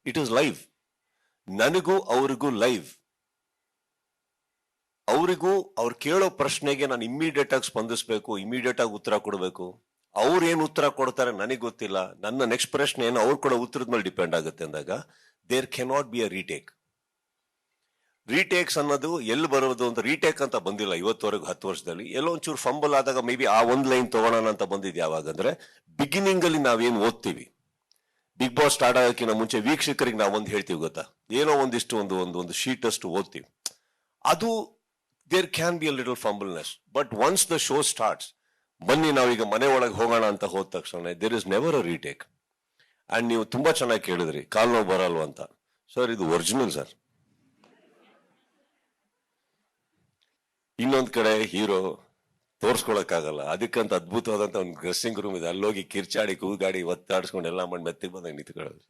It is live. ನನಗೂ ಅವ್ರಿಗೂ live. ಅವರಿಗೂ ಅವ್ರು ಕೇಳೋ ಪ್ರಶ್ನೆಗೆ ನಾನು ಇಮಿಡಿಯೇಟ್ ಆಗಿ ಸ್ಪಂದಿಸಬೇಕು, ಇಮಿಡಿಯೇಟ್ ಆಗಿ ಉತ್ತರ ಕೊಡಬೇಕು. ಅವ್ರು ಏನು ಉತ್ತರ ಕೊಡ್ತಾರೆ ನನಗೆ ಗೊತ್ತಿಲ್ಲ, ನನ್ನ ನೆಕ್ಸ್ಟ್ ಪ್ರಶ್ನೆ ಏನು ಅವ್ರು ಕೊಡೋ ಉತ್ತರದ ಮೇಲೆ ಡಿಪೆಂಡ್ ಆಗುತ್ತೆ ಅಂದಾಗ there cannot be a retake. Retakes ಅನ್ನೋದು ಎಲ್ಲಿ ಬರೋದು ಅಂತ ರೀಟೇಕ್ ಅಂತ ಬಂದಿಲ್ಲ ಇವತ್ತವರೆಗೂ 10 ವರ್ಷದಲ್ಲಿ. ಎಲ್ಲೋ ಒಂಚೂರು ಫಂಬಲ್ ಆದಾಗ ಮೇ ಬಿ ಆ ಒಂದ್ ಲೈನ್ ತಗೋಣ ಅಂತ ಬಂದಿದ್ದು ಯಾವಾಗಂದ್ರೆ ಬಿಗಿನಿಂಗ್ ಅಲ್ಲಿ ನಾವೇನು ಓದ್ತೀವಿ, ಬಿಗ್ ಬಾಸ್ ಸ್ಟಾರ್ಟ್ ಆಗೋಕ್ಕಿಂತ ಮುಂಚೆ ವೀಕ್ಷಕರಿಗೆ ನಾವೊಂದು ಹೇಳ್ತೀವಿ ಗೊತ್ತಾ, ಏನೋ ಒಂದಿಷ್ಟು ಒಂದು ಶೀಟ್ ಅಷ್ಟು ಓದ್ತೀವಿ. ಅದು there can be a little fumbleness. But once the show starts, ಬನ್ನಿ ನಾವೀಗ ಮನೆ ಒಳಗೆ ಹೋಗೋಣ ಅಂತ ಹೋದ ತಕ್ಷಣ there is never a retake. And ನೀವು ತುಂಬಾ ಚೆನ್ನಾಗಿ ಕೇಳಿದ್ರಿ ಕಾಲ್ ನೋವು ಬರಲ್ವ ಅಂತ. ಸರ್ ಇದು ಒರಿಜಿನಲ್ ಸರ್. ಇನ್ನೊಂದ್ ಕಡೆ ಹೀರೋ ತೋರ್ಸ್ಕೊಳಕ್ಕಾಗಲ್ಲ, ಅದಕ್ಕಂತ ಅದ್ಭುತವಾದಂತ ಒಂದು ಡ್ರೆಸ್ಸಿಂಗ್ ರೂಮ್ ಇದೆ, ಅಲ್ಲೋಗಿ ಕಿರ್ಚಾಡಿ ಕೂಗಾಡಿ ಒತ್ತಾಡಿಸ್ಕೊಂಡು ಎಲ್ಲ ಮಾಡಿ ಮೆತ್ತಿಗೆ ಬಂದಾಗ ನಿಂತ್ಕೊಳ್ಳೋದು.